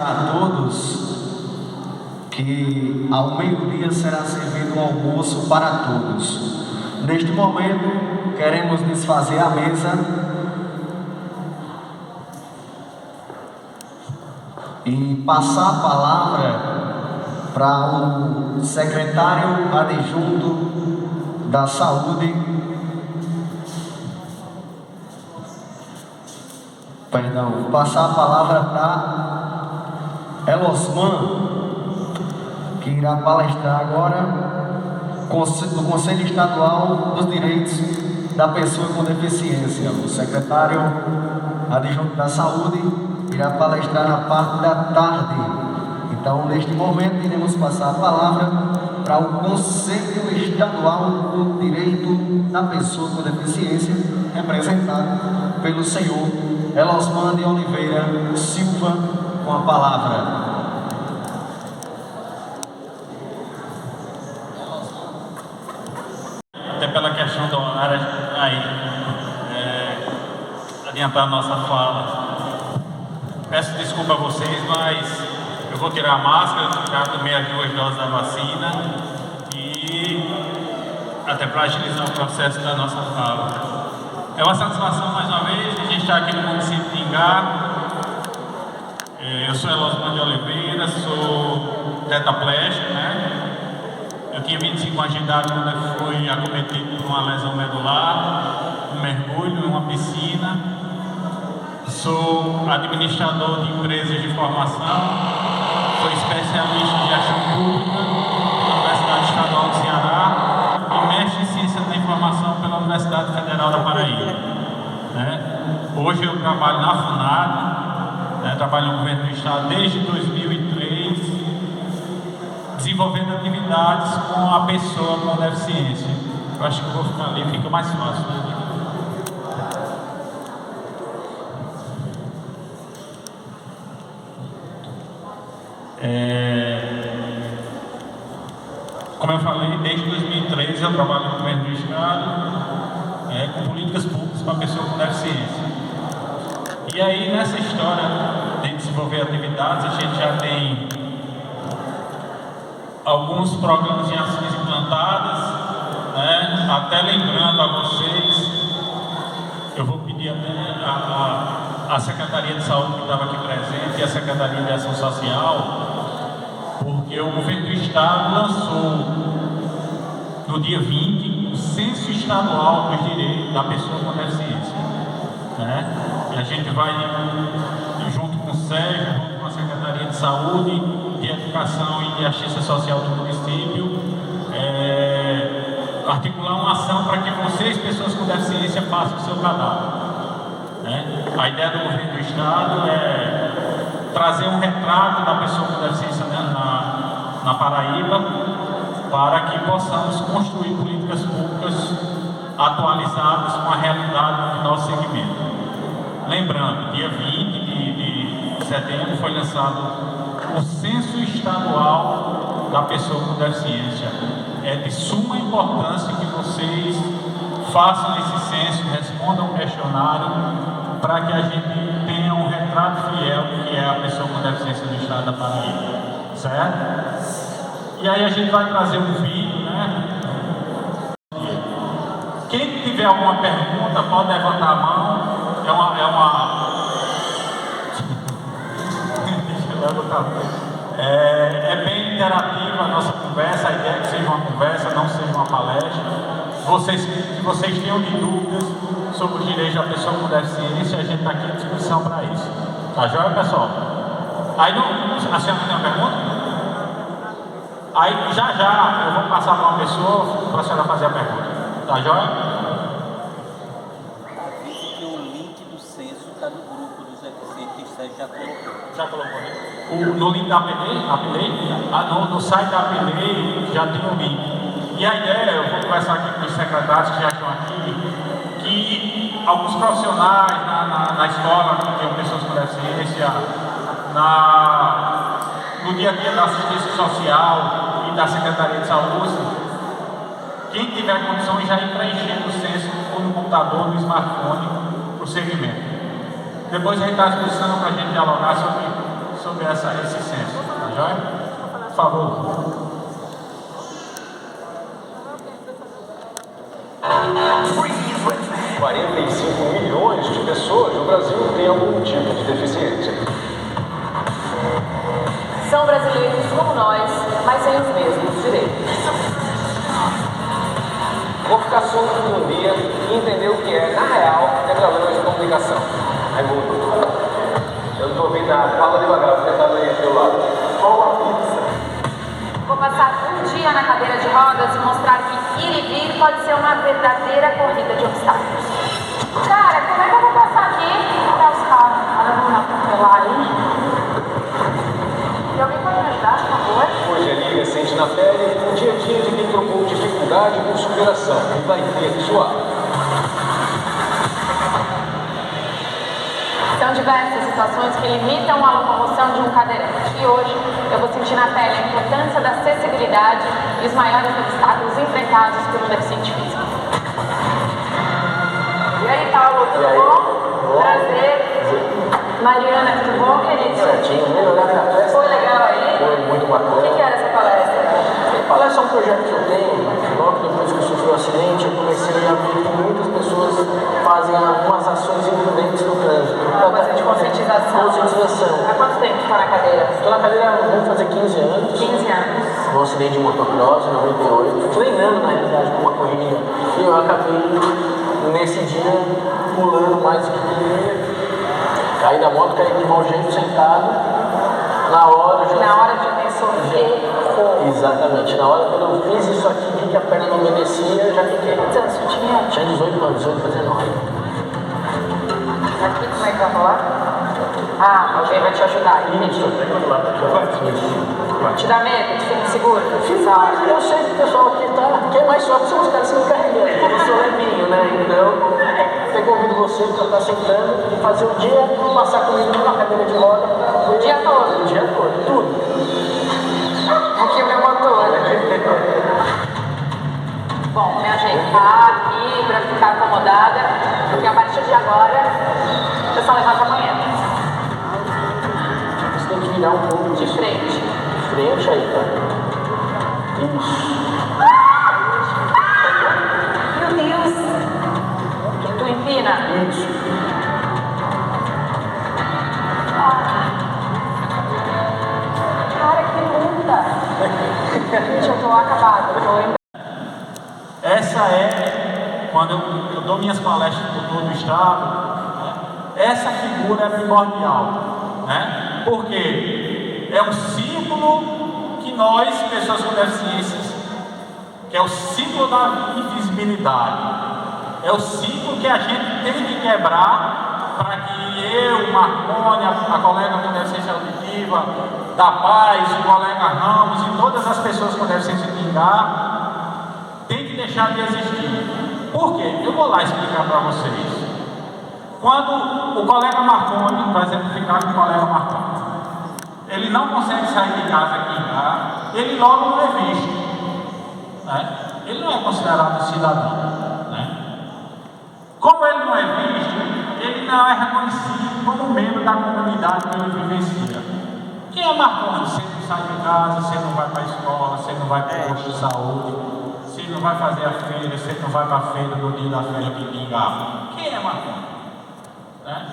A todos que ao meio-dia será servido um almoço para todos. Neste momento, queremos desfazer a mesa e passar a palavra para o secretário adjunto da Saúde, passar a palavra para Elosman, que irá palestrar agora do Conselho Estadual dos Direitos da Pessoa com Deficiência. O secretário adjunto da Saúde irá palestrar na parte da tarde. Então, neste momento, iremos passar a palavra para o Conselho Estadual do Direito da Pessoa com Deficiência, representado pelo senhor Elosman de Oliveira Silva, com a palavra. Até pela questão do horário, adiantar a nossa fala. Peço desculpa a vocês, mas eu vou tirar a máscara, já tomei as 2 doses da vacina e até para agilizar o processo da nossa fala. É uma satisfação mais uma vez a gente estar aqui no município de Ingá. Eu sou Elosman de Oliveira, sou tetraplégico, né? Eu tinha 25 anos de idade quando eu fui acometido por uma lesão medular, um mergulho em uma piscina. Sou administrador de empresas de formação, sou especialista em gestão pública pela Universidade Estadual do Ceará e mestre em Ciência da Informação pela Universidade Federal da Paraíba. Hoje eu trabalho na FUNAD, trabalho no governo do estado desde 2003, desenvolvendo atividades com a pessoa com deficiência. Eu acho que eu vou ficar ali, fica mais fácil. Como eu falei, desde 2013 eu trabalho no governo do estado com políticas públicas para a pessoa com deficiência. E aí, nessa história de desenvolver atividades, a gente já tem alguns programas de ações implantadas, até lembrando a vocês, eu vou pedir até a Secretaria de Saúde que estava aqui presente e a Secretaria de Ação Social, porque o governo do estado lançou no dia 20 o Censo Estadual dos Direitos da Pessoa com Deficiência. E a gente vai, junto com o Sérgio, junto com a Secretaria de Saúde, de Educação e de Assistência Social do município, articular uma ação para que vocês, pessoas com deficiência, façam o seu cadastro. A ideia do governo do estado é trazer um retrato da pessoa com deficiência na Paraíba, para que possamos construir políticas públicas atualizadas com a realidade do nosso segmento. Lembrando, dia 20 de setembro foi lançado o Censo Estadual da Pessoa com Deficiência. É de suma importância que vocês façam esse censo, respondam o questionário, para que a gente tenha um retrato fiel do que é a pessoa com deficiência do estado da Paraíba. Certo? E aí a gente vai trazer um vídeo, Quem tiver alguma pergunta pode levantar a mão. É bem interativa a nossa conversa. A ideia é que seja uma conversa, não seja uma palestra. Se vocês tenham dúvidas sobre os direitos da pessoa com deficiência, a gente está aqui à disposição para isso. Tá joia, pessoal? Aí a senhora tem uma pergunta? Aí já eu vou passar para uma pessoa para a senhora fazer a pergunta. Tá joia? Já colocou. Já colocou, né? No link da APLEI? No site da APLEI já tem o link. E a ideia, eu vou conversar aqui com os secretários que já estão aqui, que alguns profissionais na escola, que tem pessoas com deficiência, no dia a dia da assistência social e da Secretaria de Saúde, quem tiver condições já ir preenchendo o censo no computador, no smartphone, para o segmento. Depois a gente está à disposição para a gente dialogar sobre sobre esse censo, tá joia? Por favor. 45 milhões de pessoas no Brasil têm algum tipo de deficiência. São brasileiros como nós, mas sem os mesmos direitos. Vou ficar surdo um dia e entender o que é, na real, ter problemas de comunicação. Raimundo, eu não tô ouvindo nada. Fala devagar, porque tá aí do teu lado. Qual a pizza? Vou passar um dia na cadeira de rodas e mostrar que ir e vir pode ser uma verdadeira corrida de obstáculos. Cara, como é que eu vou passar aqui para os carros? Agora vamos atropelar aí. E alguém pode me ajudar, por favor? Hoje a Liga sente na pele o dia a dia de quem trocou dificuldade com superação e vai ter que suar. São diversas situações que limitam a locomoção de um cadeirante. E hoje eu vou sentir na pele a importância da acessibilidade e os maiores obstáculos enfrentados por um deficiente físico. E aí, Paulo, tudo bom? Prazer. Mariana, tudo bom, querido? Certinho, melhorar minha festa. Foi legal aí? Foi muito bacana. O que era essa palestra? A palestra é um projeto que eu tenho. Logo depois que eu sofri o acidente, eu comecei a ver que muitas pessoas fazem algumas ações imprudentes no trânsito. Uma coisa de conscientização. Conscientização. Há quanto tempo você está na cadeira? Estou na cadeira, vamos fazer 15 anos. 15 anos. Um acidente de motocross em 98. Treinando, na realidade, com uma corrida. E eu acabei, nesse dia, pulando mais do que queria. Caí da moto, caí de mau jeito, sentado. Na hora já... Na hora já pensou que... Exatamente. Na hora, quando eu fiz isso aqui, vi que a perna não obedecia, já fiquei... Quantos anos você tinha? Tinha 18 anos, 18 para 19. Aqui, como é que vai rolar? Ah, alguém vai te ajudar. Isso. Te dá medo? Te fica inseguro? Eu sei que o pessoal aqui tá... Quem mais sofre são os caras que se carregando. Eu sou levinho, né? Então, eu convido você para estar sentando e fazer o dia, passar comigo na cadeira de roda. O dia todo? O dia todo, tudo. Aqui o meu motor. Bom, me ajeitar aqui para ficar acomodada, porque a partir de agora eu só levanto amanhã. Você tem que virar um pouco De frente. de frente aí, tá? Isso. Meu Deus! Tu empina? Isso. Cara, que luta! Gente, eu tô acabada. Essa é, quando eu dou minhas palestras por todo o estado, né, essa figura é primordial, né? Porque é um símbolo que nós, pessoas com deficiências, que é o símbolo da invisibilidade, é o símbolo que a gente tem que quebrar para que eu, Marconi, a colega com deficiência auditiva, da Paz, o colega Ramos e todas as pessoas com deficiência linguística tem que deixar de existir. Por quê? Eu vou lá explicar para vocês. Quando o colega Marconi, vai exemplificar com o colega Marconi, ele não consegue sair de casa aqui em casa, ele logo não é visto, né? Ele não é considerado cidadão, né? Como ele não é visto, ele não é reconhecido como membro da comunidade que ele vivencia. Quem é Marconi? Você não sai de casa, você não vai para a escola, você não vai para o posto de saúde, você não vai fazer a feira, você não vai para a feira no dia da feira que pingava. Quem é Marconi? Né?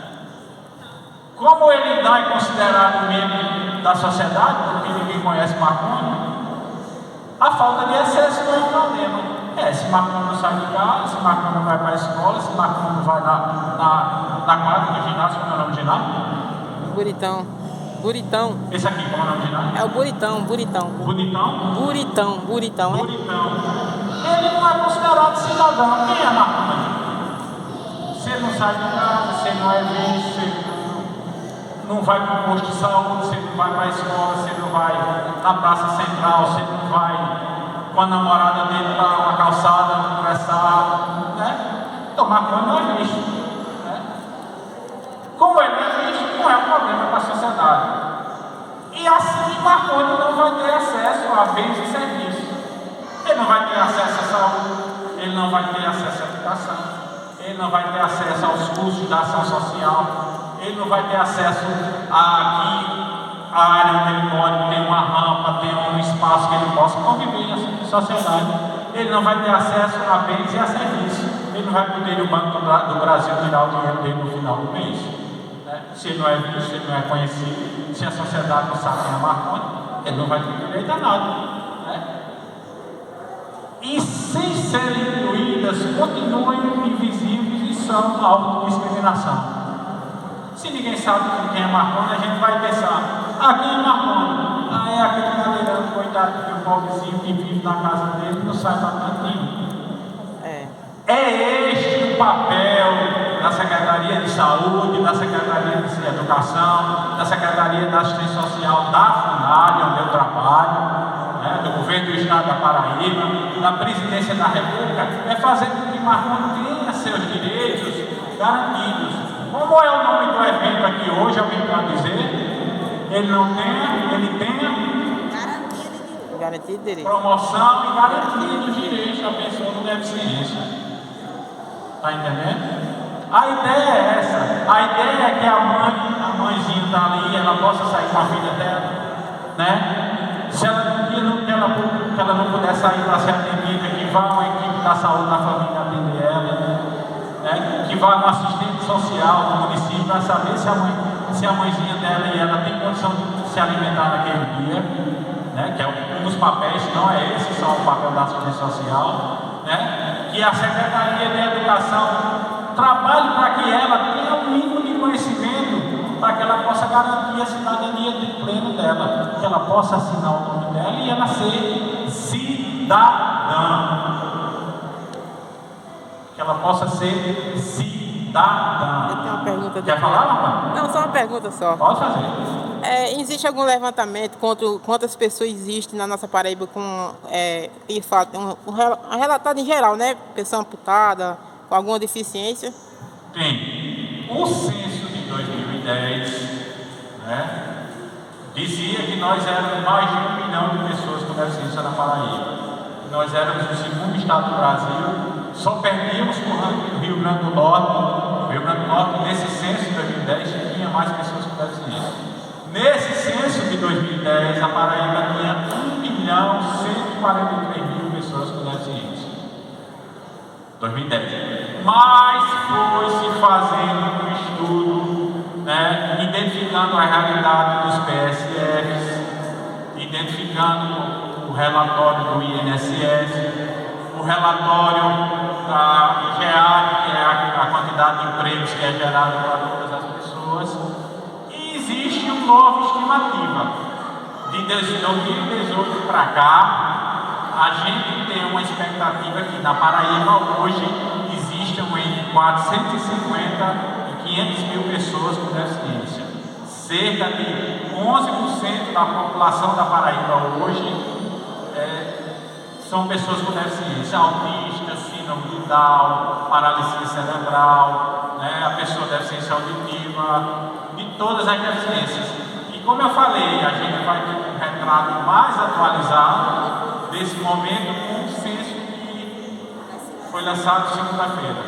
Como ele não é considerado membro da sociedade, porque ninguém conhece Marconi, a falta de acesso não é um problema. Se Marconi não sai de casa, se Marconi não vai para a escola, se Marconi não vai na quadra do ginásio, como é o nome do ginásio? Buritão. Buritão. Esse aqui, como é o nome do ginásio? É o Buritão, Buritão. Bonitão? Buritão, é? Buritão. Ele não é considerado cidadão. Quem é Marconi? Você não sai de casa, você não é visto, você não vai para o posto de saúde, você não vai para a escola, você não vai na praça central, você não vai com a namorada dele para uma calçada conversar, né? Então Marconi não é visto, né? Como ele não é visto, não é um problema para a sociedade. E assim Marconi não vai ter acesso a bens e serviços. Ele não vai ter acesso à saúde, ele não vai ter acesso à educação, ele não vai ter acesso aos cursos da ação social, ele não vai ter acesso a a área onde ele mora tem uma rampa, tem um espaço que ele possa conviver em sociedade. Ele não vai ter acesso a bens e a serviços. Ele não vai poder ir no Banco do Brasil tirar o dinheiro dele no final do mês. Né? Se ele não é visto, se ele não é conhecido, se a sociedade não sabe quem é maconha, ele não vai ter direito a nada. Né? E sem serem incluídas, continuam invisíveis e são alvo de discriminação. Se ninguém sabe quem é maconha, a gente vai pensar: quem é maconha? É aquele cadeirante, coitado, que é um pobrezinho que vive na casa dele e não sai para canto nenhum. É este o papel da Secretaria de Saúde, da Secretaria de Educação, da Secretaria da Assistência Social da FUNAI, onde eu trabalho, né, do Governo do Estado da Paraíba, da Presidência da República, é fazer com que Marconi tenha seus direitos garantidos. Como é o nome do evento aqui hoje, alguém pode dizer? Ele não tenha, ele tenha Garantia de direito. Promoção e garantia dos direitos da pessoa com deficiência. Está entendendo? A ideia é essa. A ideia é que a mãezinha está ali, ela possa sair com a filha dela, né? Se ela um dia que ela não puder sair para ser atendida, que vá uma equipe da saúde da família atender ela, né? Que vá um assistente social do município para saber se a mãezinha dela e ela tem condição de se alimentar naquele dia, né? Que é um dos papéis, não é esse só o papel da assistência social, né? Que a Secretaria de Educação trabalhe para que ela tenha um mínimo de conhecimento, para que ela possa garantir a cidadania de pleno dela, que ela possa assinar o nome dela e ela ser cidadã. Que ela possa ser cidadã. Eu tenho uma pergunta. Quer falar, rapaz? Não, só uma pergunta só. Pode fazer. Existe algum levantamento contra quantas pessoas existem na nossa Paraíba com um relatado em geral, né? Pessoa amputada, com alguma deficiência? Tem. O censo de 2010, né, dizia que nós éramos mais de 1 milhão de pessoas com deficiência na Paraíba. Nós éramos o segundo estado do Brasil, só perdíamos para o Rio Grande do Norte. O Rio Grande do Norte, nesse censo de 2010, tinha mais pessoas com deficiência. Nesse censo de 2010, a Paraíba tinha 1.143.000 pessoas com deficiência. 2010. Mas foi se fazendo um estudo, né, identificando a realidade dos PSFs, identificando o relatório do INSS, o relatório da IGEAD, que é a quantidade de empregos que é gerada para todas as pessoas. Existe uma nova estimativa. De 2018 para cá, a gente tem uma expectativa que na Paraíba hoje existem entre 450 e 500 mil pessoas com deficiência. Cerca de 11% da população da Paraíba hoje são pessoas com deficiência, autistas, síndrome de Down, paralisia cerebral, né, a pessoa com deficiência auditiva, de todas as deficiências. E como eu falei, a gente vai ter um retrato mais atualizado desse momento com o censo que foi lançado segunda-feira.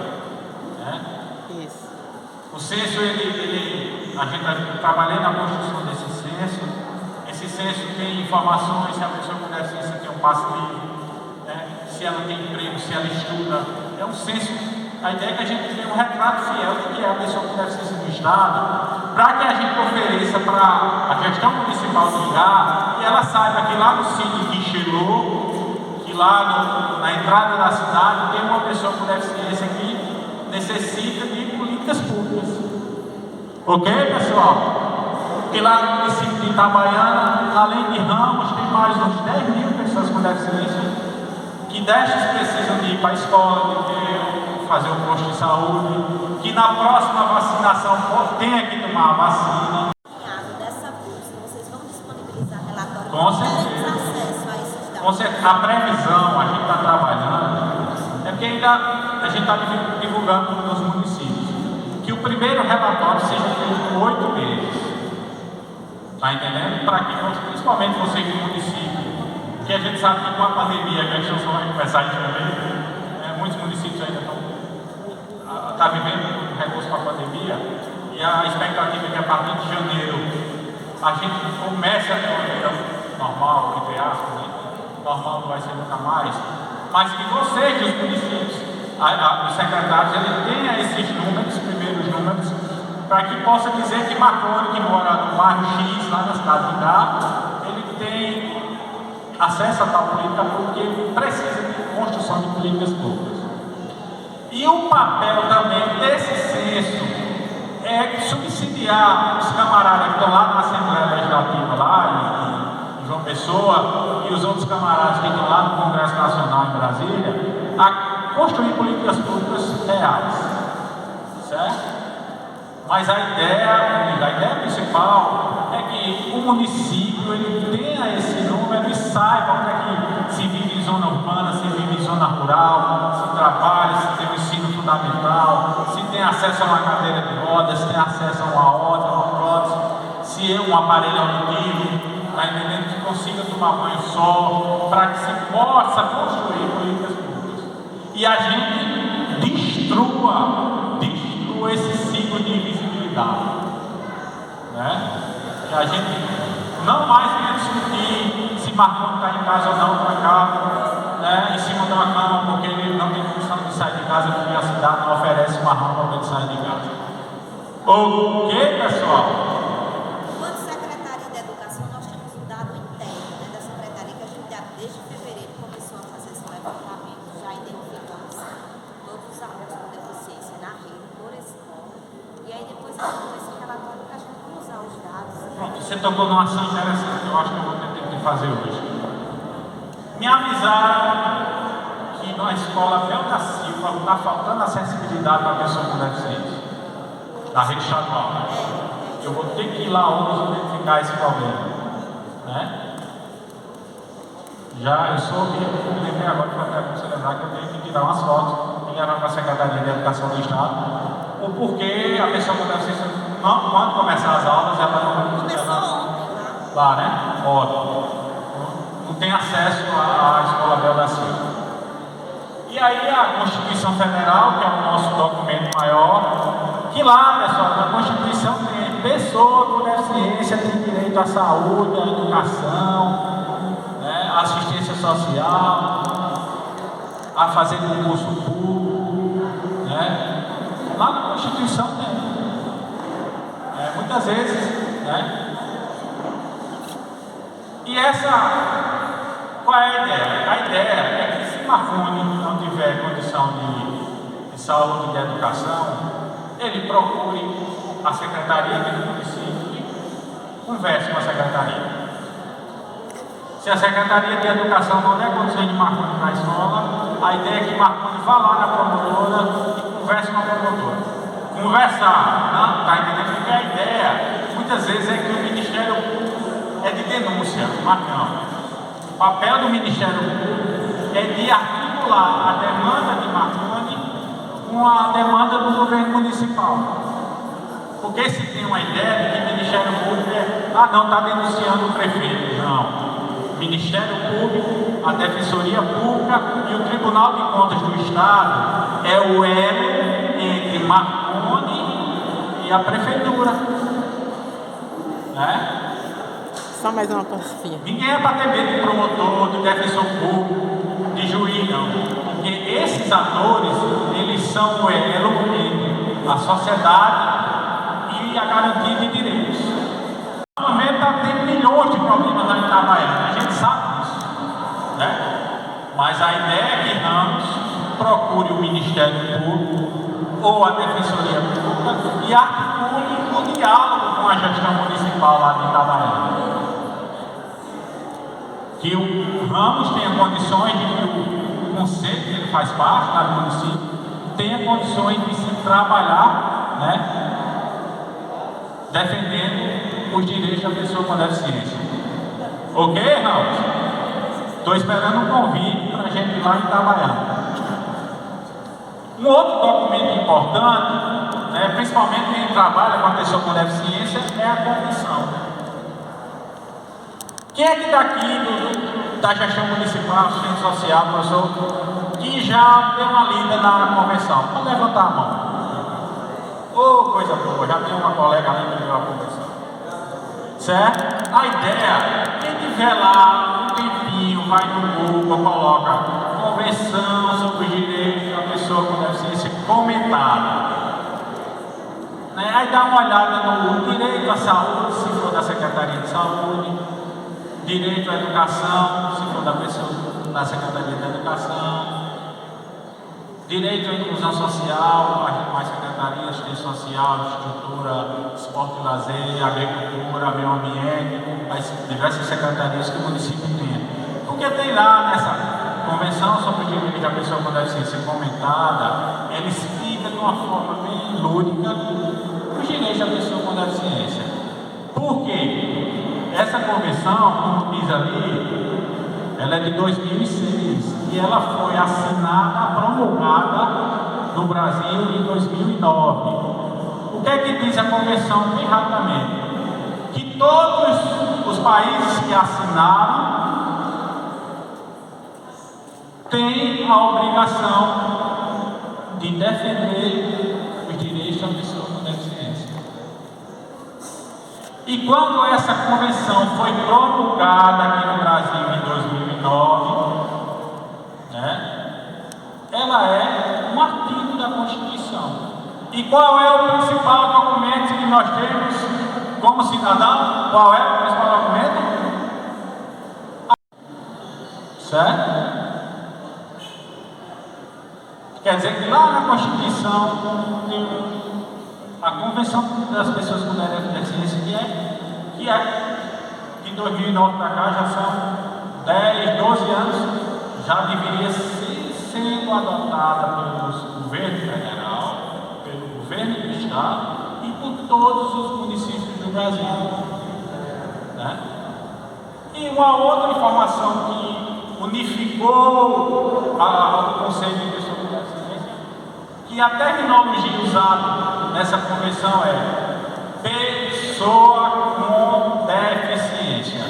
Né? Isso. O censo, a gente está trabalhando na construção desse censo. Esse censo tem informações se a pessoa com deficiência tem um passe livre, né? Se ela tem emprego, se ela estuda. É um censo. A ideia é que a gente tenha um retrato fiel do que é a pessoa com deficiência do Estado, para que a gente ofereça para a gestão municipal do lugar e ela saiba que lá no sítio de Xelô, que lá na entrada da cidade tem uma pessoa com deficiência que necessita de políticas públicas. Ok, pessoal? Porque lá no município de Itabaiana, além de Ramos, tem mais uns 10 mil pessoas com deficiência que destes precisam de ir para a escola, de fazer um posto de saúde, que na próxima vacinação tenha que tomar a vacina. Dessa busca, vocês vão disponibilizar relatório? Com certeza. Acesso a esses dados? Com certeza. A previsão, a gente está trabalhando, é porque ainda a gente está divulgando nos municípios, que o primeiro relatório seja feito por 8 meses. Está entendendo? Para que, principalmente vocês do município, que a gente sabe que com a pandemia a gestão só vai começar em janeiro, muitos municípios ainda estão vivendo um recurso com a pandemia, e a expectativa é que a partir de janeiro a gente começa com uma vida normal, entre aspas, né? Normal não vai ser nunca mais, mas que vocês, os municípios, os secretários, ele tenha esses números, primeiros números, para que possa dizer que Marconi, que mora no bairro X, lá na cidade de H, ele tem acesso a tal política porque ele precisa de construção de políticas públicas. E o papel também desse censo é subsidiar os camaradas que estão lá na Assembleia Legislativa, lá em João Pessoa, e os outros camaradas que estão lá no Congresso Nacional em Brasília, a construir políticas públicas reais. Certo? Mas a ideia principal é que o município ele tenha esse número e saiba onde é que se vive em zona urbana, se vive em zona rural, se trabalha, se tem um ensino fundamental, se tem acesso a uma cadeira de rodas, se tem acesso a uma outra, uma prótese, se é um aparelho auditivo, tá entendendo? Que consiga tomar banho sol, para que se possa construir políticas públicas. E a gente destrua esse ciclo de invisibilidade, né? Que a gente não mais venha discutir se Marconi está em casa ou não, trancado, né? Em cima de uma cama, porque ele não tem condição de sair de casa, porque a cidade não oferece marrom para ele sair de casa. O que, pessoal? Enquanto Secretaria de Educação, nós temos um dado interno, né, da Secretaria, que a gente já desde fevereiro começou a fazer esse levantamento, já identificamos todos os alunos com deficiência na rede, por escola, e aí depois com esse relatório para a gente cruzar os dados. Pronto, você tocou numa ação interessante, eu acho que eu vou ter que fazer hoje. Me avisaram que na escola Bel da Silva está faltando acessibilidade para a pessoa com deficiência, da rede estadual. Eu vou ter que ir lá hoje identificar esse problema, né? Já eu soube, eu me lembrei agora que eu até você lembrar que eu tenho que tirar umas fotos e levar para a Secretaria de Educação do Estado, o porquê a pessoa com deficiência, quando começar as aulas, ela não Começou ontem lá, né? Ótimo. Não tem acesso à Escola Bel da Silva. E aí a Constituição Federal, que é o nosso documento maior, que lá, pessoal, na Constituição tem pessoa com deficiência tem direito à saúde, à educação, né, à assistência social, a fazer concurso público, né? Lá na Constituição tem. Muitas vezes, né? E qual é a ideia? A ideia é que se Marconi não tiver condição de saúde e de educação, ele procure a secretaria do município e converse com a secretaria. Se a Secretaria de Educação não der condições de Marconi na escola, a ideia é que Marconi vá lá na promotora e converse com a promotora. Conversar, não? Está entendendo? Porque a ideia, muitas vezes, é que o Ministério Público é de denúncia, mas não. O papel do Ministério Público é de articular a demanda de Marconi com a demanda do governo municipal. Porque se tem uma ideia de que o Ministério Público não está denunciando o prefeito, não. Ministério Público, a Defensoria Pública e o Tribunal de Contas do Estado é o elo entre Marconi e a Prefeitura. Né? Só mais uma passinha. Ninguém é para ter medo de promotor, de defensor público, de juiz, não. Porque esses atores, eles são o elo entre a sociedade e a garantia de direitos. Normalmente está tendo milhões de problemas lá em Itabaiana, a gente sabe disso, né? Mas a ideia é que Ramos procure o Ministério Público ou a Defensoria Pública e articule o diálogo com a gestão municipal lá de Itabaiana. Que o Ramos tenha condições de que o conselho que ele faz parte lá do município tenha condições de se trabalhar, né? Defendendo os direitos da pessoa com deficiência. Ok, Ramos? Estou esperando um convite para a gente ir lá em Itabaiana. Um outro documento importante, né, principalmente quem trabalha com a pessoa com deficiência, é a convenção. Quem é que daqui da gestão municipal, assistente social, professor, que já deu uma lida na convenção? Pode levantar a mão. Coisa boa, já tem uma colega ali que deu a convenção. Certo? A ideia, quem tiver lá um tempinho, vai no Google, coloca Convenção sobre os Direitos da Pessoa com Deficiência comentada. Né? Aí dá uma olhada no direito à saúde, se for da Secretaria de Saúde, direito à educação, se for da Secretaria de Educação, direito à inclusão social, as demais secretarias, assistência social, estrutura, esporte e lazer, agricultura, meio ambiente, as diversas secretarias que o município tem. Porque tem lá nessa Convenção sobre os Direitos da Pessoa com Deficiência comentada, ele explica de uma forma bem lúdica os direitos da pessoa com deficiência. Por quê? Essa convenção, como diz ali, ela é de 2006 e ela foi assinada, promulgada no Brasil em 2009. O que é que diz a convenção, bem rapidamente? Que todos os países que assinaram têm a obrigação de defender os direitos da pessoa com deficiência. E quando essa convenção foi promulgada aqui no Brasil em 2009, né, ela é um artigo da Constituição. E qual é o principal documento que nós temos como cidadão? Qual é o principal documento? Certo? Quer dizer que lá na Constituição tem a Convenção das Pessoas com Deficiência, que é de 2009 para cá, já são 10, 12 anos, já deveria ser sendo adotada pelo governo federal, pelo governo do estado e por todos os municípios do Brasil. Né? E uma outra informação que unificou o Conselho de Pessoas com Deficiência, que a terminologia usada nessa convenção é pessoa com deficiência.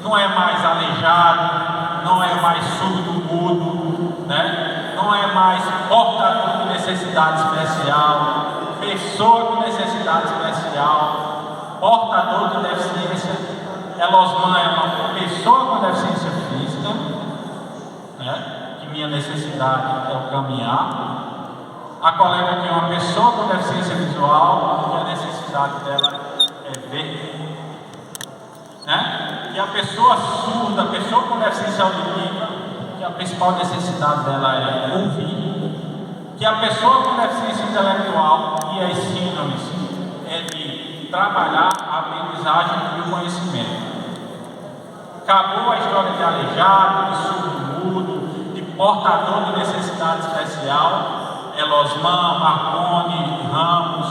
Não é mais aleijado, não é mais surdo-mudo, né? Não é mais portador de necessidade especial, pessoa com necessidade especial, portador de deficiência. Elosman é uma pessoa com deficiência física, né? Que minha necessidade é o caminhar. A colega tem uma pessoa com deficiência visual, que a necessidade dela é ver. Né? E a pessoa surda, a pessoa com deficiência auditiva, que a principal necessidade dela é ouvir. Que a pessoa com deficiência intelectual e as síndromes é de trabalhar a aprendizagem e o conhecimento. Acabou a história de aleijado, de surdo-mudo, de portador de necessidade especial. Elosman, Marconi, Ramos,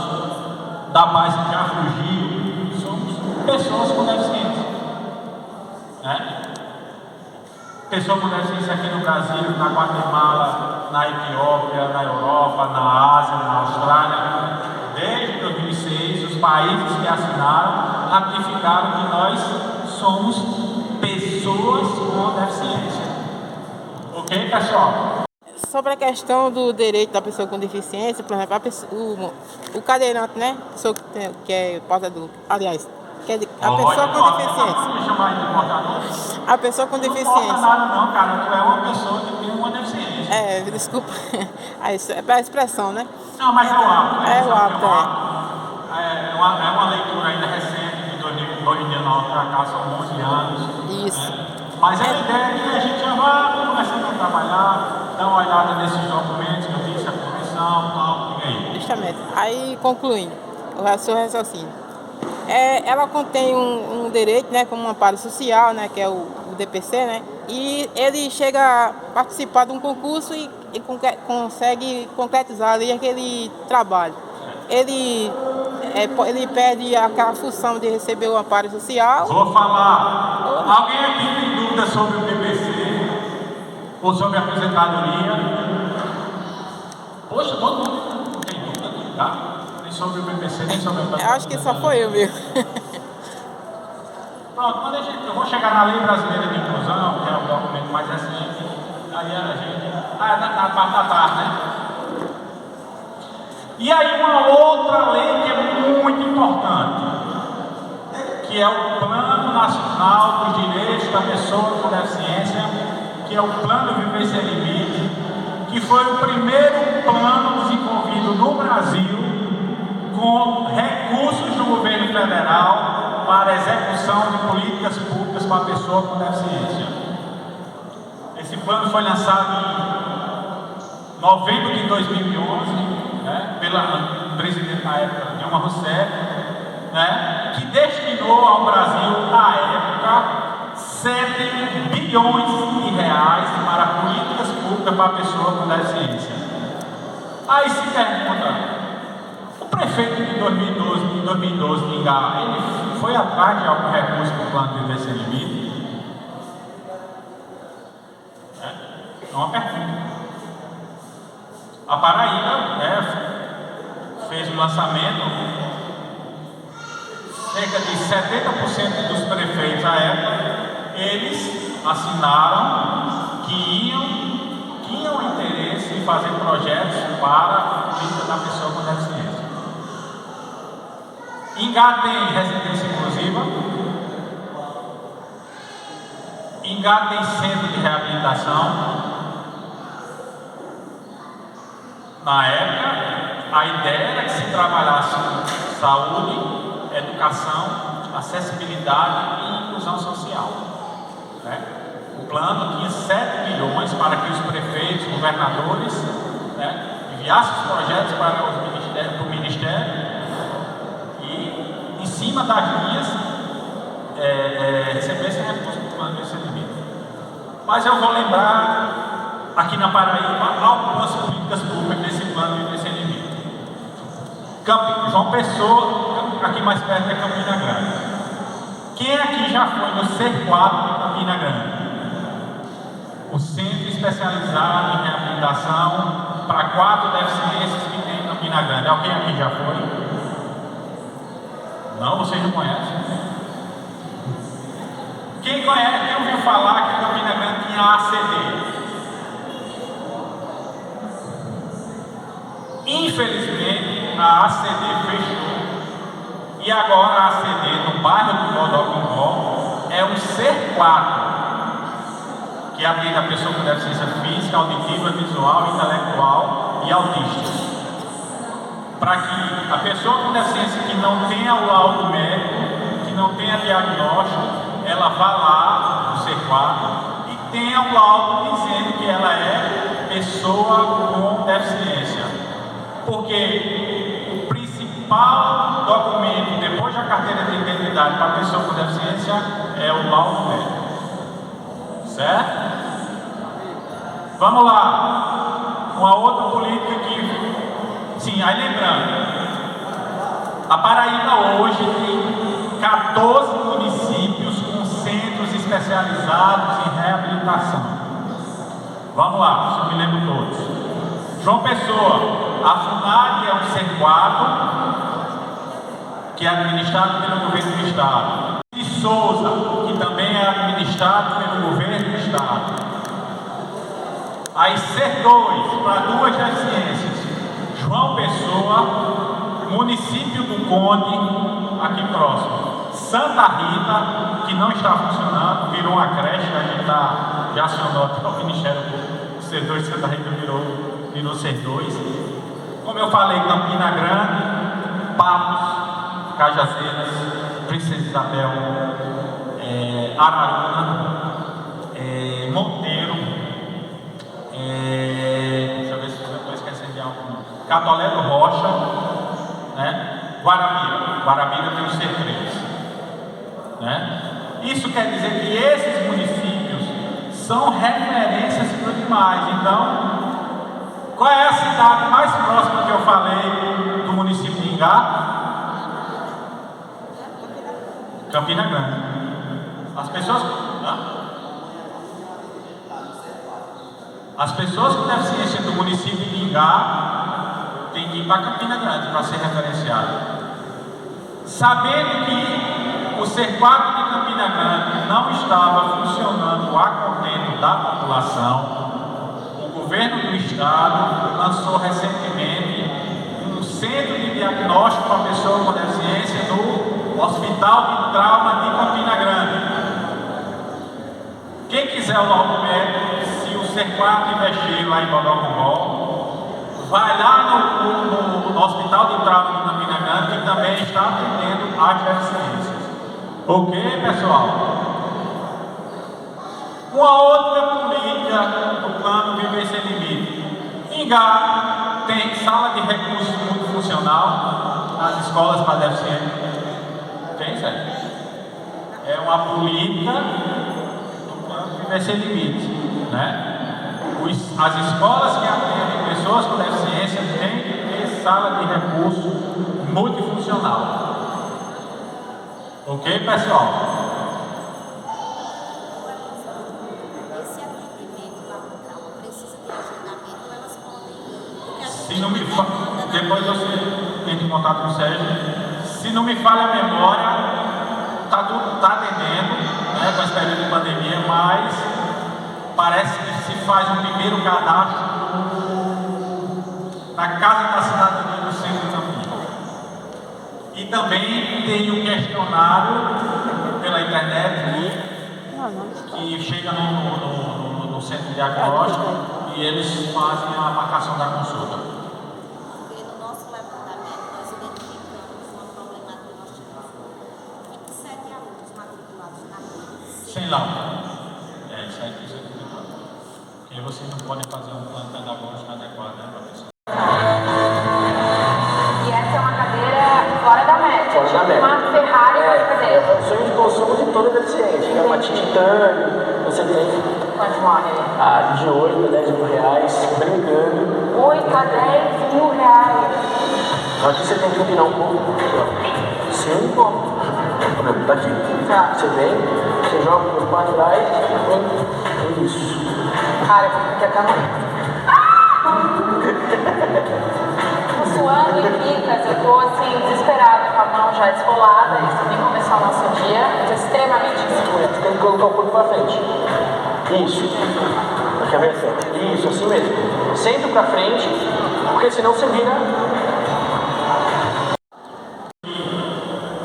da base já fugiu, somos pessoas com deficiência. Né? Pessoas com deficiência aqui no Brasil, na Guatemala, na Etiópia, na Europa, na Ásia, na Austrália. Desde 2006, os países que assinaram ratificaram que nós somos pessoas com deficiência. Ok, pessoal? Sobre a questão do direito da pessoa com deficiência, por exemplo, o cadeirante, né? Pessoa que é portador, aliás, a pessoa com deficiência. A pessoa com deficiência. Não nada não, cara, tu é uma pessoa que tem uma deficiência. Desculpa, é a expressão, né? Não, mas é o hábito. É o hábito, é uma leitura ainda recente, de 2009 para cá, são 11 anos. Isso. Né? Mas a ideia é que a gente já vai começando a trabalhar, dar uma olhada nesses documentos que eu disse, a convenção e tal, e aí. Justamente. Aí, concluindo, o seu raciocínio. Ela contém um direito, né, como um amparo social, né, que é o DPC, né, e ele chega a participar de um concurso e consegue concretizar ali aquele trabalho. Ele perde aquela função de receber o amparo social. Vou falar. Alguém aqui tem dúvida sobre o DPC ou sobre a aposentadoria? Poxa, todo mundo tem dúvida aqui, tá? Nem sobre o BPC, nem sobre a aposentadoria. Eu acho que só foi eu mesmo. Pronto, quando eu vou chegar na Lei Brasileira de Inclusão, que é o documento mais recente, aí a gente... na parte da tarde, né? E aí uma outra lei que é muito importante, que que é o Plano Nacional dos Direitos da Pessoa com Deficiência, que é o Plano Viver Sem Limite, que foi o primeiro plano desenvolvido no Brasil com recursos do governo federal para a execução de políticas públicas para a pessoa com deficiência. Esse plano foi lançado em novembro de 2011, né, pela presidente na época, Dilma Rousseff, né, que destinou ao Brasil, na época, 7 bilhões de reais para políticas públicas para a pessoa com deficiência. Aí se pergunta, o prefeito de 2012 de Ingá, ele foi atrás de algum recurso para o plano Viver Sem Limite? É uma pergunta. A Paraíba, né, fez um lançamento, cerca de 70% dos prefeitos à época, eles assinaram que tinham interesse em fazer projetos para a política da pessoa com deficiência. Ingá tem residência inclusiva, Ingá tem centro de reabilitação. Na época, a ideia era que se trabalhasse saúde, educação, acessibilidade e inclusão social. Né? O plano tinha 7 bilhões para que os prefeitos, governadores, né, enviassem os projetos para o Ministério e, em cima das linhas, recebessem recursos do plano de recebimento. Mas eu vou lembrar, aqui na Paraíba, algumas políticas públicas desse plano de Viver Sem Limite. João Pessoa, aqui mais perto é Campina Grande. Quem aqui já foi no C4 de Campina Grande? O Centro Especializado em Reabilitação para 4 deficiências que tem em Campina Grande. Alguém aqui já foi? Não? Vocês não conhecem? Quem conhece, quem ouviu falar que Campina Grande tinha ACD? Infelizmente, a ACD fechou. E agora a ACD no bairro do Bodocongó é um C4, que atende a pessoa com deficiência física, auditiva, visual, intelectual e autista. Para que a pessoa com deficiência que não tenha o laudo médico, que não tenha diagnóstico, ela vá lá no C4 e tenha o laudo dizendo que ela é pessoa com deficiência. Porque o principal documento depois da carteira de identidade para a pessoa com deficiência é o laudo médico. Certo? Vamos lá. Uma outra política que... Sim, aí lembrando. A Paraíba hoje tem 14 municípios com centros especializados em reabilitação. Vamos lá, se eu me lembro todos. João Pessoa, a FUNAG é um C4, que é administrado pelo governo do Estado. E Souza, que também é administrado pelo governo do Estado. Aí C2, para 2 deficiências. João Pessoa, município do Conde, aqui próximo. Santa Rita, que não está funcionando, virou uma creche, a gente já acionou até o Ministério Público. O C2 de Santa Rita virou C2. Como eu falei, Campina Grande, Patos, Cajazeiras, Princesa Isabel, Araruna, Monteiro, deixa eu ver se eu estou esquecendo de algum, Catolé do Rocha, né? Guarabira tem o C3. Né? Isso quer dizer que esses municípios são referências para os demais. Então, qual é a cidade mais próxima que eu falei do município de Ingá? Campina Grande. As pessoas com deficiência do município de Ingá têm que ir para Campina Grande para ser referenciado. Sabendo que o C4 de Campina Grande não estava funcionando a contento da população, o governo do Estado lançou recentemente um centro de diagnóstico para pessoa com deficiência no Hospital de Trauma de Campina Grande. Quem quiser o laudo médico, se o C4 investir lá em Bodocongó, vai lá no Hospital de Trauma de Campina Grande, que também está atendendo as deficiências. Ok, pessoal? Uma outra política do plano Viver Sem Limite. Ingá tem sala de recursos multifuncional nas escolas para deficientes. Tem, certo? É uma política do plano Viver Sem Limite, né? As escolas que atendem pessoas com deficiência têm que ter sala de recursos multifuncional. Ok, pessoal? Esse atendimento lá no trauma precisa de agendamento ou elas podem... Se não me depois você entra em contato com o Sérgio. Se não me falha a memória, tá atendendo, né, com esse período de pandemia, mas parece que se faz um primeiro cadastro na Casa da Cidadania do Centro de Campina. E também tem um questionário pela internet que chega no centro de diagnóstico e eles fazem a marcação da consulta. Porque no nosso levantamento nós identificamos uma problemática que nós tivemos 27 alunos matriculados na rede. Sem laudo. Isso aí precisa de cuidado. Porque vocês não podem fazer um plano pedagógico adequado, né, professor? E essa é uma cadeira fora da média. Fora da média. Uma Ferrari com essa cadeira. É o sonho de consumo de todo deficiente. É uma titânio, você tem Quanto morre? de 8 a 10 mil reais, brincando. 8 a 10 mil reais. Aqui você tem que empinar um pouco. Sim, como? Tá aqui. Tá. Você vem, você joga o corpo para trás, vem. Isso. Cara, eu vou ficar até amanhã. Tô suando em picas, eu tô assim, desesperada, com a mão já descolada, isso também começou o nosso dia, eu tô extremamente insegura. Você tem que colocar o corpo para frente. Isso. Quer ver? Isso, assim mesmo. Senta para frente, porque senão você vira.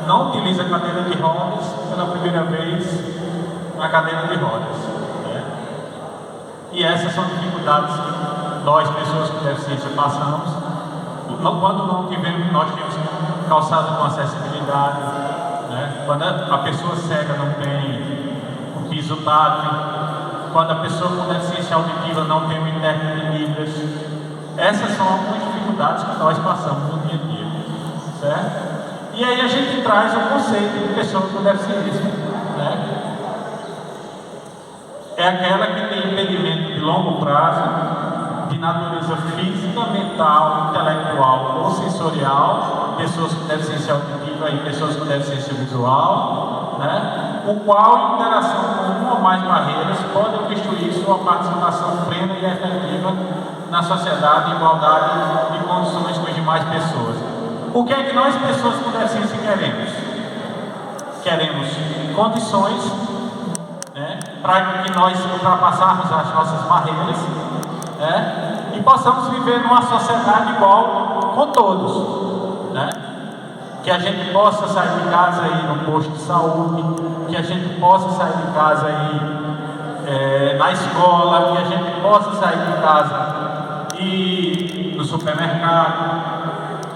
Não utiliza cadeira de rodas pela primeira vez na cadeira de rodas. Né? E essas são dificuldades que nós, pessoas com deficiência, passamos. Quando nós tínhamos calçado com acessibilidade, né? Quando a pessoa cega não tem o piso tátil, quando a pessoa com deficiência auditiva não tem o intérprete de Libras. Essas são algumas dificuldades que nós passamos no dia a dia, certo? E aí a gente traz o conceito de pessoa com deficiência, né? É aquela que tem impedimento de longo prazo, de natureza física, mental, intelectual ou sensorial, pessoas com deficiência auditiva e pessoas com deficiência visual, né? O qual, em interação com uma ou mais barreiras, pode obstruir sua participação plena e efetiva na sociedade em igualdade de condições com as demais pessoas. O que é que nós, pessoas com deficiência, queremos? Queremos condições, né, para que nós ultrapassarmos as nossas barreiras, né, e possamos viver numa sociedade igual com todos, né? Que a gente possa sair de casa e ir no posto de saúde, que a gente possa sair de casa e ir na escola, que a gente possa sair de casa e ir no supermercado,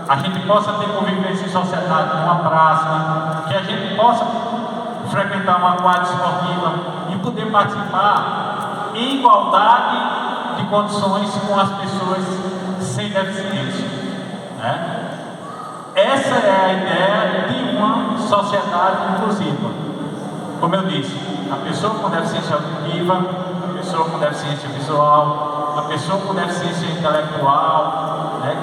a gente possa ter convivência em sociedade numa praça, que a gente possa frequentar uma quadra esportiva e poder participar em igualdade de condições com as pessoas sem deficiência, né? Essa é a ideia de uma sociedade inclusiva. Como eu disse, a pessoa com deficiência auditiva, a pessoa com deficiência visual, a pessoa com deficiência intelectual, né?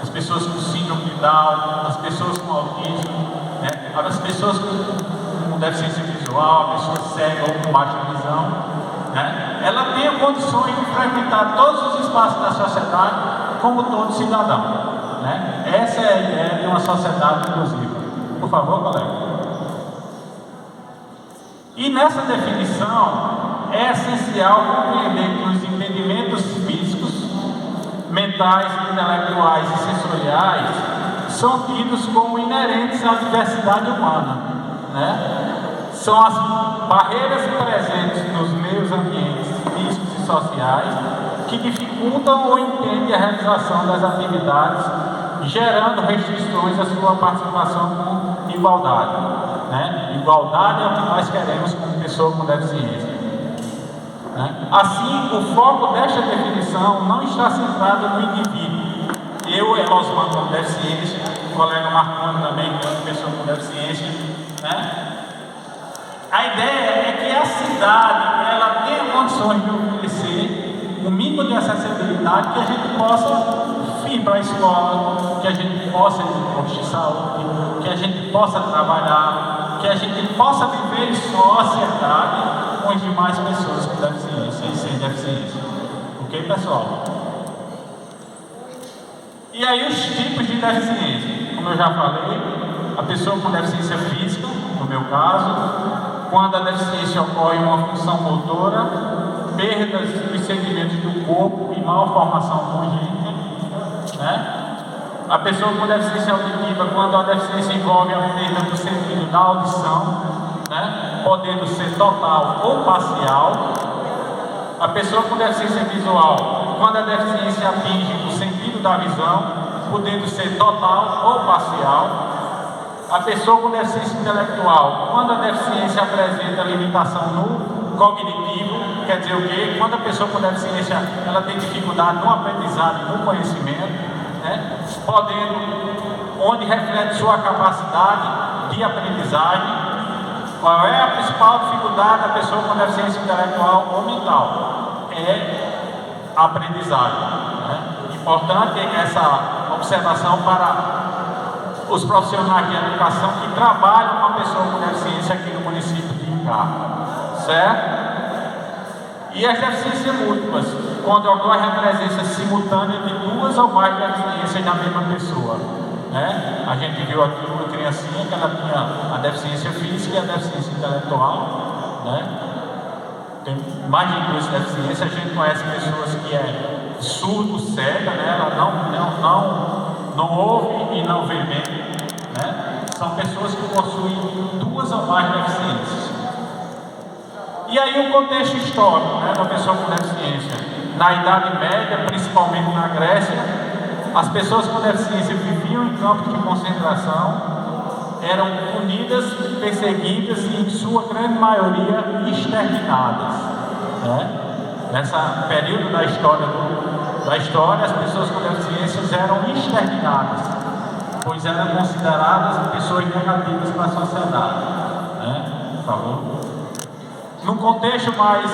As pessoas com síndrome de Down, as pessoas com autismo, né? As pessoas com deficiência visual, a pessoa cega ou com baixa visão, né? Ela tem condições de frequentar todos os espaços da sociedade como todo cidadão, né? Essa é a ideia de uma sociedade inclusiva. Por favor, colega. E nessa definição é essencial compreender que os impedimentos físicos, mentais, intelectuais e sensoriais são tidos como inerentes à diversidade humana, né? São as barreiras presentes nos meios ambientes físicos e sociais que dificultam ou impedem a realização das atividades, gerando restrições à sua participação com igualdade, né? Igualdade é o que nós queremos como pessoa com deficiência. Assim, o foco desta definição não está centrado no indivíduo. Eu, Elosman, com deficiência, o colega Marconi também, que é uma pessoa com deficiência, né? A ideia é que a cidade ela tenha condições de oferecer o mínimo de acessibilidade que a gente possa ir para a escola, que a gente possa ir para o posto de saúde, que a gente possa trabalhar, que a gente possa viver em sociedade com as demais pessoas com deficiência e sem deficiência. Ok, pessoal? E aí os tipos de deficiência, como eu já falei, a pessoa com deficiência física, no meu caso, quando a deficiência ocorre em uma função motora, perdas dos segmentos do corpo e malformação congênita, né? A pessoa com deficiência auditiva, quando a deficiência envolve a perda do sentido da audição, né? Podendo ser total ou parcial. A pessoa com deficiência visual, quando a deficiência atinge o sentido da visão, podendo ser total ou parcial. A pessoa com deficiência intelectual, quando a deficiência apresenta limitação no cognitivo, quer dizer o quê? Quando a pessoa com deficiência ela tem dificuldade no aprendizado e no conhecimento, né? Onde reflete sua capacidade de aprendizagem. Qual é a principal dificuldade da pessoa com deficiência intelectual ou mental? É a aprendizagem, né? Importante essa observação para os profissionais de educação que trabalham com a pessoa com deficiência aqui no município de Icá, certo? E as deficiências múltiplas, quando ocorre a presença simultânea de duas ou mais deficiências na mesma pessoa, né? A gente viu aqui uma criancinha que ela tinha a deficiência física e a deficiência intelectual, né? Tem mais de duas deficiências. A gente conhece pessoas que é surdo, cega, né? Ela não ouve e não vê bem, né? São pessoas que possuem duas ou mais deficiências. E aí o contexto histórico, né, da pessoa com deficiência. Na Idade Média, principalmente na Grécia, as pessoas com deficiência viviam em campos de concentração, eram punidas, perseguidas e, em sua grande maioria, exterminadas, né? Nesse período da história, as pessoas com deficiências eram exterminadas, pois eram consideradas pessoas negativas para a sociedade, né? Por favor. No contexto mais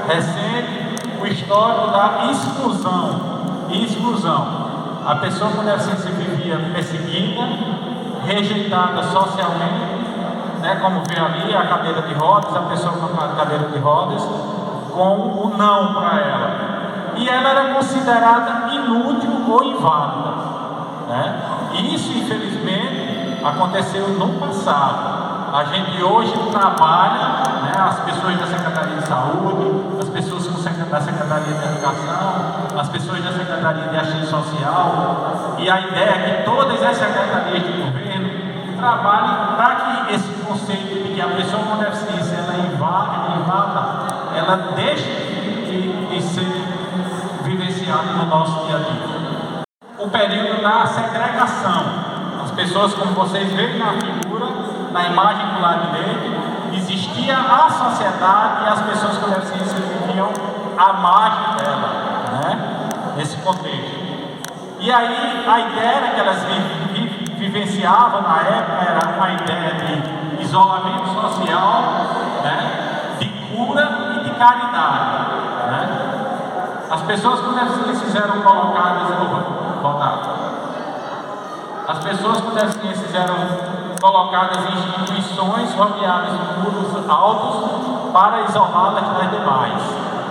recente, o histórico da exclusão. A pessoa com deficiência vivia perseguida, rejeitada socialmente, né? Como vê ali a cadeira de rodas, a pessoa com a cadeira de rodas, com o não para ela. E ela era considerada inútil ou inválida, né? E isso, infelizmente, aconteceu no passado. A gente hoje trabalha, né, as pessoas da Secretaria de Saúde, as pessoas da Secretaria de Educação, as pessoas da Secretaria de Assistência Social, e a ideia é que todas as secretarias de governo trabalhem para que esse conceito de que a pessoa com deficiência ela invada, ela deixe de ser vivenciado no nosso dia a dia. O período da segregação. As pessoas, como vocês veem na figura, na imagem do lado direito, existia a sociedade e as pessoas com deficiência viviam à margem dela, né? Nesse contexto. E aí a ideia que elas vivenciavam na época era uma ideia de isolamento social, né? De cura e de caridade, né? As pessoas com deficiência eram colocadas As pessoas com deficiência eram colocadas em instituições rodeadas de muros altos para isolá-las das demais,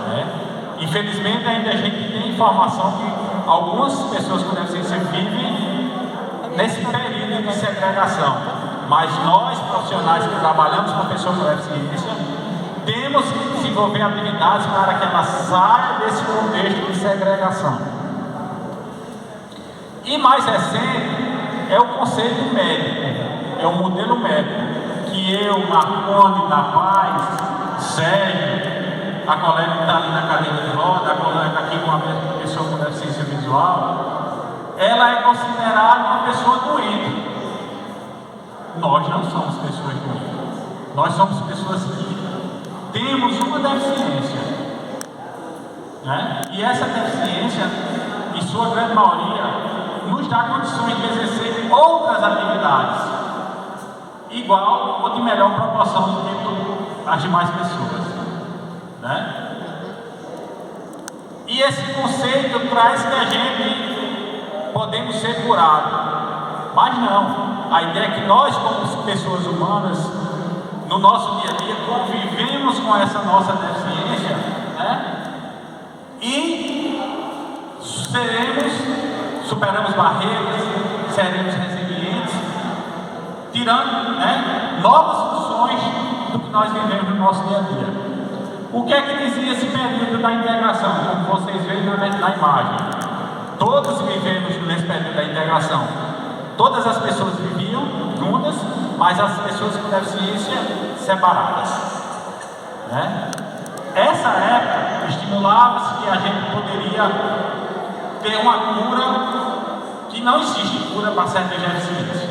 né? Infelizmente, ainda a gente tem informação que algumas pessoas com deficiência vivem nesse período de segregação. Mas nós, profissionais que trabalhamos com pessoas com deficiência, temos que desenvolver habilidades para que ela saia desse contexto de segregação. E mais recente, é o conceito médico, é o modelo médico, que eu, Marconi, da Paz, Sérgio, a colega que está ali na cadeira de roda, a colega aqui com a pessoa com deficiência visual, ela é considerada uma pessoa doente. Nós não somos pessoas doentes. Nós somos pessoas que temos uma deficiência. Né? E essa deficiência, em sua grande maioria, nos dá condições de exercer outras atividades, igual ou de melhor proporção do que as demais pessoas. Né? E esse conceito traz que a gente podemos ser curados, mas não. A ideia é que nós, como pessoas humanas, no nosso dia a dia, convivemos com essa nossa deficiência, né? E superamos barreiras, seremos resilientes, tirando, né, novas funções do que nós vivemos no nosso dia a dia. O que é que dizia esse período da integração, como vocês veem na imagem? Todos vivemos nesse período da integração. Todas as pessoas viviam juntas, mas as pessoas com deficiência separadas. Né? Essa época estimulava-se que a gente poderia ter uma cura, que não existe cura para certas deficiências.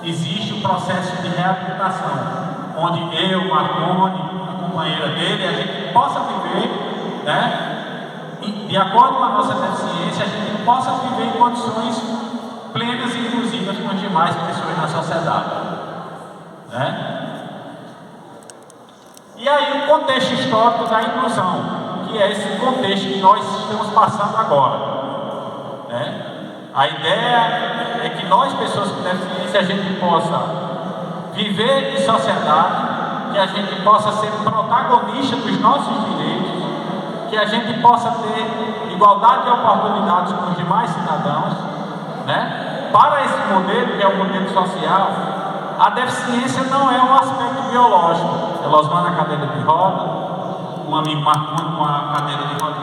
Existe o processo de reabilitação, onde eu, Marconi, a companheira dele, a gente possa viver, né, de acordo com a nossa deficiência, a gente possa viver em condições plenas e inclusivas com as demais pessoas na sociedade. Né? E aí o contexto histórico da inclusão, que é esse contexto que nós estamos passando agora. Né? A ideia é que nós, pessoas com deficiência, a gente possa viver em sociedade, que a gente possa ser protagonista dos nossos direitos, que a gente possa ter igualdade de oportunidades com os demais cidadãos. Né? Para esse modelo, que é o modelo social, a deficiência não é um aspecto biológico. Elosmar na cadeira de roda, um amigo Marconi com a cadeira de roda,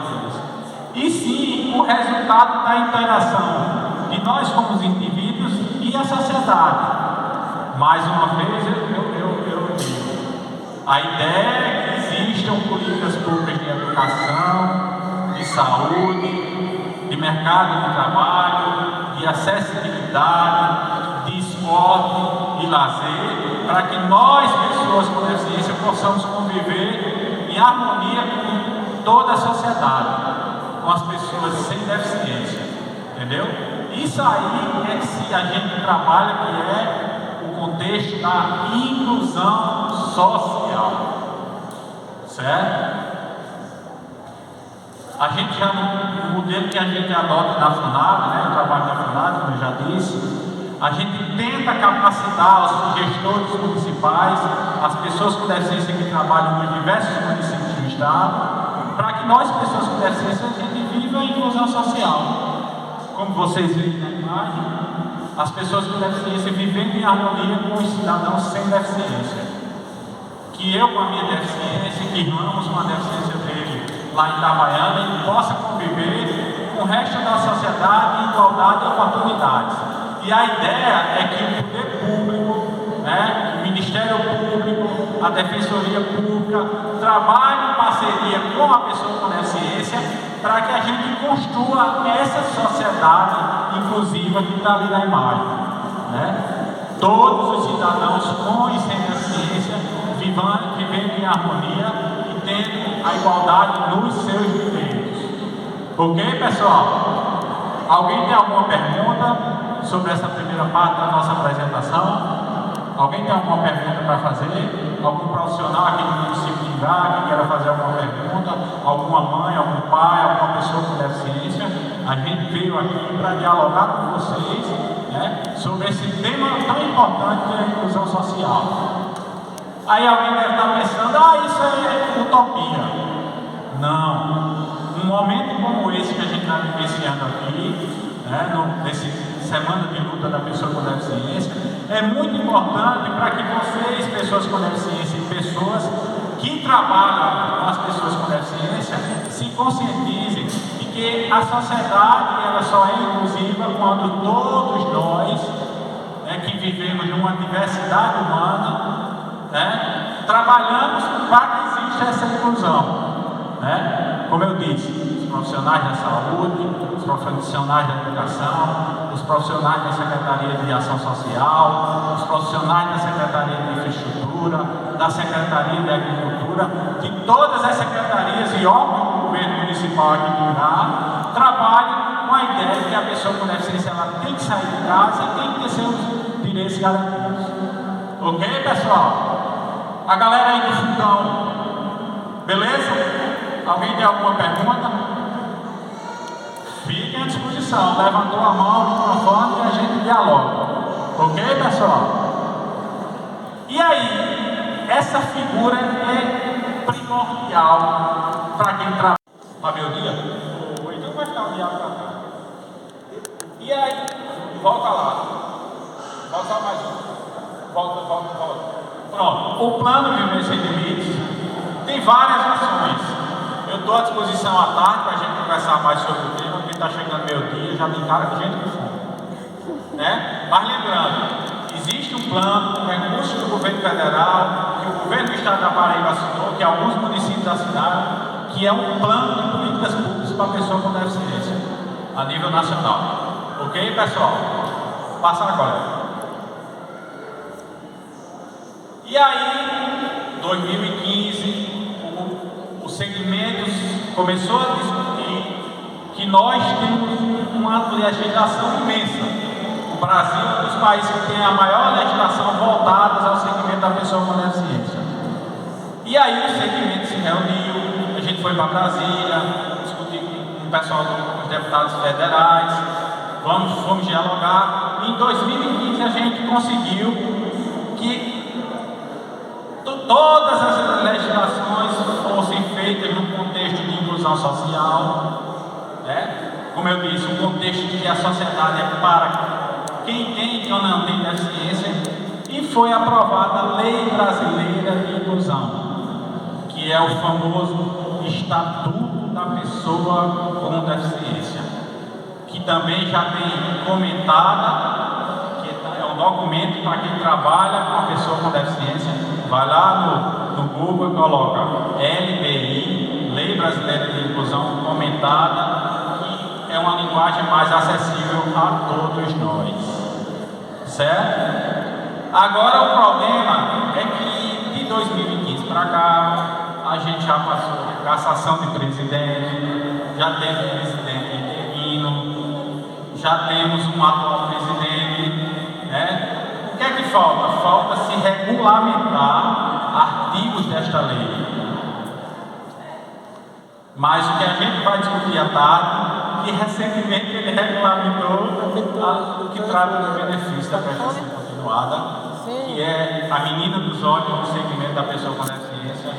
e sim o resultado da interação de nós como indivíduos e a sociedade. Mais uma vez eu digo, a ideia é que existam políticas públicas de educação, de saúde, de mercado de trabalho, de acessibilidade, de esporte e lazer, para que nós, pessoas com deficiência, possamos conviver em harmonia com toda a sociedade, com as pessoas sem deficiência, entendeu? Isso aí é que se a gente trabalha, que é o contexto da inclusão social, certo? A gente já, no modelo que a gente adota na FUNAB, né, o trabalho da FUNAB, como eu já disse, a gente tenta capacitar os gestores municipais, as pessoas com deficiência que trabalham nos diversos municípios do estado, para que nós, pessoas com deficiência, a gente viva a inclusão social. Como vocês veem na imagem, as pessoas com deficiência vivendo em harmonia com os cidadãos sem deficiência. Que eu, com a minha deficiência, que Ramos, com a deficiência dele, lá em Itabaiana, ele possa conviver com o resto da sociedade em igualdade de oportunidades. E a ideia é que o poder público, né, o Ministério Público, a Defensoria Pública, trabalhe em parceria com a pessoa com deficiência para que a gente construa essa sociedade inclusiva que está ali na imagem. Né? Todos os cidadãos com e sem deficiência vivendo em harmonia e tendo a igualdade nos seus direitos. Ok, pessoal? Alguém tem alguma pergunta sobre essa primeira parte da nossa apresentação? Alguém tem alguma pergunta para fazer? Algum profissional aqui do município de Ingá que queira fazer alguma pergunta? Alguma mãe, algum pai, alguma pessoa com deficiência? A gente veio aqui para dialogar com vocês, né, sobre esse tema tão importante que é a inclusão social. Aí alguém deve estar pensando, isso é utopia. Não. Um momento como esse que a gente está vivenciando aqui, né, nesse Semana de Luta da Pessoa com Deficiência, é muito importante para que vocês, pessoas com deficiência e pessoas que trabalham com as pessoas com deficiência, se conscientizem de que a sociedade ela só é inclusiva quando todos nós vivemos numa diversidade humana, né? Trabalhamos para que exista essa inclusão. Né? Como eu disse, os profissionais da saúde, os profissionais da educação, os profissionais da Secretaria de Ação Social, os profissionais da Secretaria de Infraestrutura, da Secretaria de Agricultura, de todas as secretarias e órgãos do governo municipal aqui de Irá, trabalham com a ideia de que a pessoa com deficiência ela tem que sair de casa e tem que ter seus direitos garantidos. Ok, pessoal? A galera aí do fundão, beleza? Alguém tem alguma pergunta? Fiquem à disposição. Levantou a mão, o microfone e a gente dialoga. Ok, pessoal? E aí, essa figura é primordial para quem trabalha. Tá meu dia? Então vai ficar o diálogo para cá. E aí, volta lá. Volta mais um. Volta. Pronto. O plano de Vivência Sem Limites tem várias ações. Eu estou à disposição à tarde para a gente conversar mais sobre o tema, porque está chegando meu dia, já tem cara de gente com fome. Né? Mas lembrando, existe um plano com recursos do governo federal, que o governo do estado da Paraíba assinou, que alguns municípios assinaram, que é um plano de políticas públicas para a pessoa com deficiência, a nível nacional. Ok, pessoal? Passa agora. E aí, 2015, o segmento começou a discutir que nós temos uma legislação imensa. O Brasil é um dos países que tem a maior legislação voltada ao segmento da pessoa com deficiência. E aí o segmento se reuniu, a gente foi para Brasília, discutir com o pessoal dos deputados federais, fomos dialogar. E em 2015 a gente conseguiu que todas as legislações fossem feitas num contexto de inclusão social, né? Como eu disse, um contexto de que a sociedade é para quem tem ou não tem deficiência, e foi aprovada a Lei Brasileira de Inclusão, que é o famoso Estatuto da Pessoa com Deficiência, que também já tem comentada, que é um documento para quem trabalha com a pessoa com deficiência. Vai lá no Google e coloca LBI, Lei Brasileira de Inclusão comentada, que é uma linguagem mais acessível a todos nós. Certo? Agora o problema é que de 2015 para cá, a gente já passou de cassação de presidente, já teve presidente interino, já temos um atual presidente, né? O que é que falta? Falta se regulamentar artigos desta lei. Mas o que a gente vai discutir à tarde, que recentemente ele regulamentou o que trata do benefício da prestação continuada, que é a menina dos olhos no segmento da pessoa com deficiência.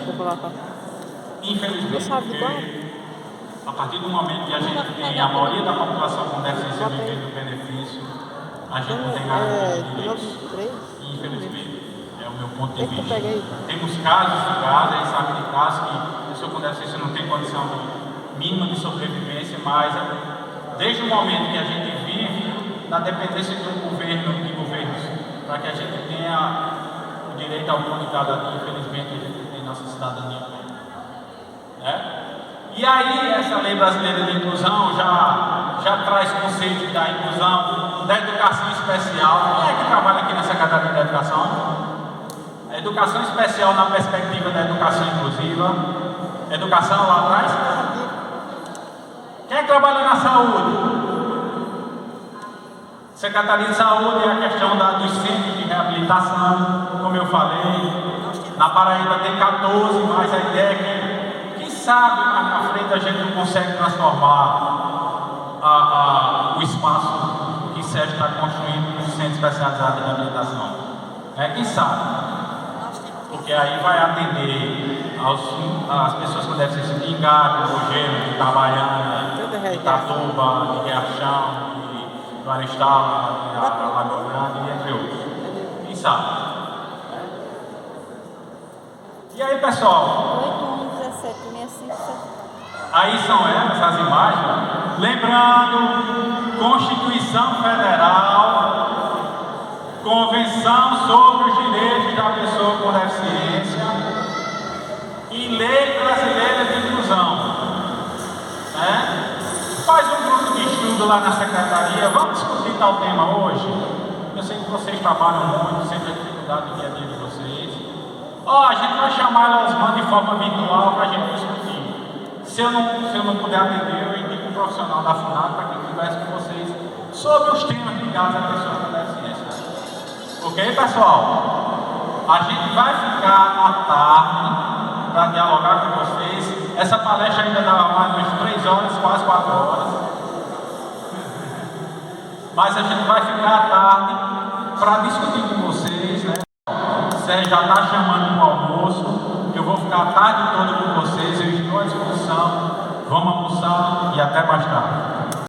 Infelizmente, a partir do momento que a gente tem a maioria da população com deficiência vivendo o benefício, a gente não tem garantia de direitos. Infelizmente, é o meu ponto de vista. Temos casos a gente sabe de casos que a pessoa com deficiência não tem condição mínima de sobrevivência, mas desde o momento que a gente vive na dependência de um governo, de governos, para que a gente tenha o direito ao pão de cada dia, infelizmente a gente tem nossa cidadania plena. Né? E aí, essa Lei Brasileira de Inclusão já traz conceito da inclusão, da educação especial. Quem é que trabalha aqui na Secretaria da Educação? A educação especial na perspectiva da educação inclusiva. Educação lá atrás? Quem é que trabalha na saúde? Secretaria de Saúde é a questão dos centros de reabilitação, como eu falei. Na Paraíba tem 14, mas a ideia é que, quem sabe, mais na frente a gente não consegue transformar o espaço que Sérgio está construindo no Centro Especializado de Reabilitação. Quem sabe? Porque aí vai atender às pessoas com deficiência de Ingá, de Rogério, de Itabaiana, de Itatuba, de Riachão, do Aristal, da Lagoa Grande, entre outros. Quem sabe? E aí, pessoal? 8, 1, 17, 65. Aí são essas imagens. Lembrando, Constituição Federal, Convenção sobre os direitos da pessoa com deficiência e Lei Brasileira de Inclusão. Faz um grupo de estudo lá na secretaria, vamos discutir tal tema hoje. Eu sei que vocês trabalham muito, sempre a dificuldade do dia a dia de vocês. A gente vai chamar a Osman de forma virtual para a gente discutir. Se eu não puder atender, eu indico um profissional da FUNAC para que converse com vocês sobre os temas ligados à pessoa com deficiência. Ok, pessoal? A gente vai ficar à tarde para dialogar com vocês. Essa palestra ainda dá mais de 3 horas, quase 4 horas. Mas a gente vai ficar à tarde para discutir com vocês, né? O Sérgio já está chamando para o almoço. Eu vou ficar a tarde toda com vocês. Eu estou à disposição. Vamos almoçar e até mais tarde.